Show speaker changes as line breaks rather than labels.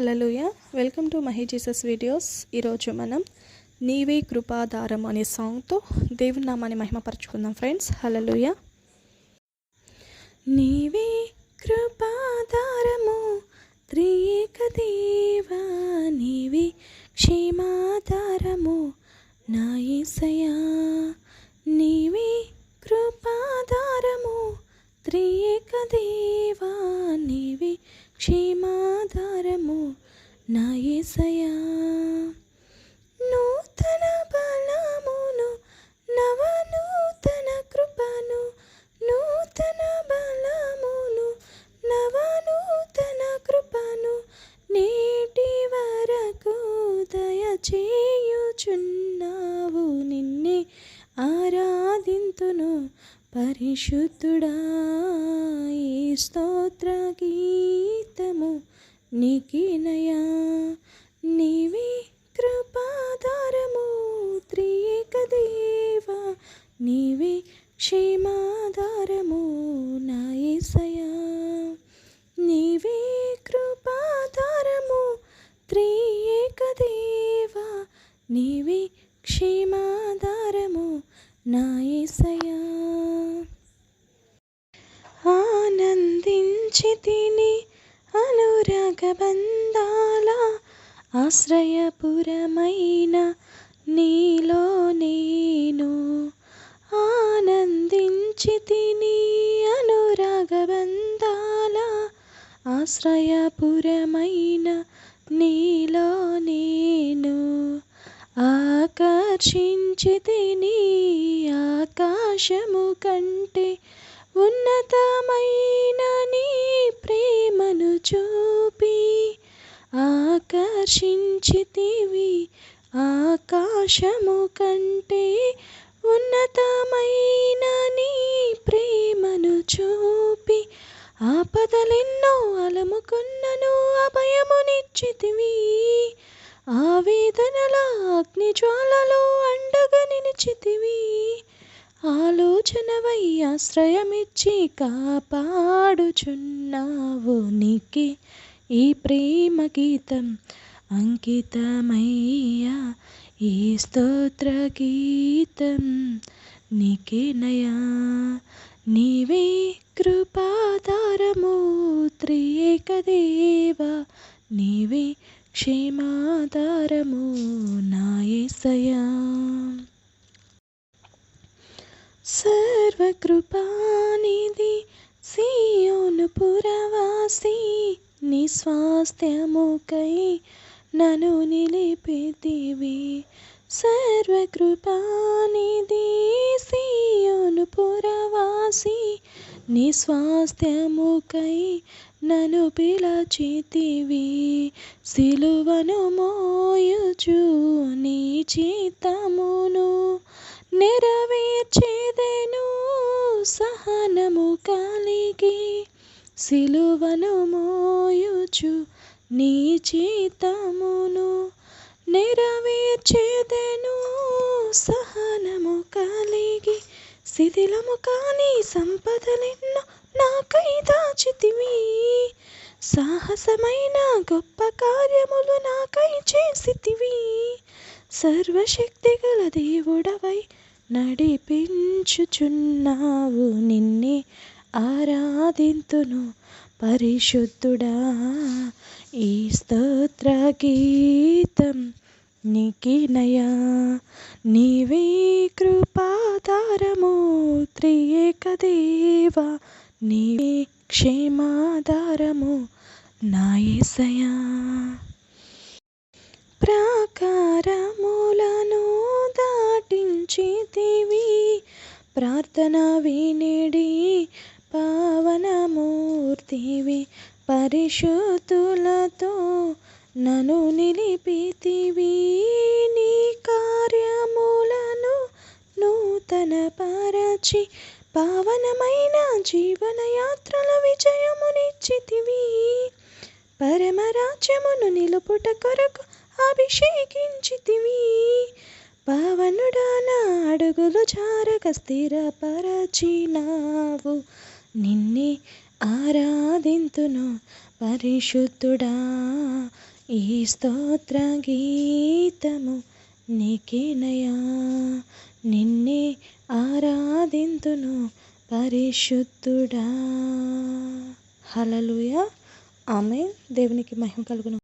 Hallelujah. Welcome to Mahi Jesus videos. ఈరోజు మనం నీవే కృపాధారం అనే సాంగ్తో దేవుని నామాన్ని మహిమపరచుకుందాం ఫ్రెండ్స్. హల్లెలూయా. నీవే కృపాధారము త్రియేక దేవా, నీవే క్షేమాధారము నా యేసయ్యా. నీవే కృపాధారము త్రియేక దేవా, నీవే క్షేమాధారము నా యేసయ్యా. నూతన బలమును నవనూతన కృపను, నూతన బలమును నవనూతన కృపను నేటి వరకు దయచేయుచున్నావు. నిన్నే ఆరాధింతును పరిశుద్ధుడా. ఈ స్తోత్ర గీతము నీకేనయా. నీవే కృపాధారము త్రియేక దేవా, నీవే క్షేమాధారము నా యేసయ్యా. నీవే కృపాధారము త్రియేక దేవా, నీవే క్షేమాధారము నా యేసయ్యా. ఆనందించితిని అనురాగ బంధాల ఆశ్రయపురమైన నీలో నేను. ఆనందించితిని అనురాగ బంధాల ఆశ్రయపురమైన నీలో నేను. ఆకర్షించితిని ఆకాశము కంటే ఉన్నతమైన నీ ప్రేమను చూపి. ఆకర్షించితివి ఆకాశము కంటే ఉన్నతమైన నీ ప్రేమను చూపి. ఆపదలెన్నో అలముకున్నను అభయమునిచ్చితివి. ఆవేదనల అగ్ని జ్వాలలో అండగా నిలిచితివి. ఆలోచనవై ఆశ్రయమిచ్చి కాపాడుచున్నావు. నీకే ఈ ప్రేమ గీతం అంకితమయ్యా. ఈ స్తోత్ర గీతం నీకేనయా. నీవే కృపాధారము త్రియేక దేవా, నీవే క్షేమాధారము నా యేసయ్యా. సర్వకృపానిధి సీయోను పురవాసి, నీ స్వాస్థ్యముకై నన్ను నిలిపితివి. సర్వకృపానిధి సీయోను పురవాసి, నీ స్వాస్థ్యముకై నన్ను పిలచితివి. సిలువను మోయుచు నీ చిత్తమును నెరవేర్చేదెను సహనము కలిగి. సిలువను మోయుచు నీ చిత్తమును నెరవేర్చేదెను సహనము కలిగి. శిథిలము కాని సంపదలెన్నో నాకై దాచితివి. సాహసమైన గొప్ప కార్యములు నాకై చేసితివి. సర్వశక్తి గల దేవుడవై నడిపించుచున్నావు. నిన్నే ఆరాధింతును పరిశుద్ధుడా. ఈ స్తోత్ర గీతం నీకేనయా. నీవే కృపాధారము త్రియేక దేవా, నీవే క్షేమాధారము నా యేసయ్యా. ప్రాకారములను దాటించితివి, ప్రార్థన వినిడి పావనమూర్తివి. పరిశుద్ధులతో నన్ను నిలిపితివి. నీ కార్యములను నూతన పరచి పావనమైన జీవనయాత్రల విజయమునిచ్చితివి. పరమరాజ్యమును నిలుపుట కొరకు అభిషేకించితివి. పావనుడా నా అడుగులు జారక స్థిరపరచినావు. నిన్నే ఆరాధింతును పరిశుద్ధుడా. ఈ స్తోత్ర గీతము నీకేనయా, నిన్నే ఆరాధింతును పరిశుద్ధుడా. హల్లెలూయా. ఆమేన్. దేవునికి మహిమ కలుగును.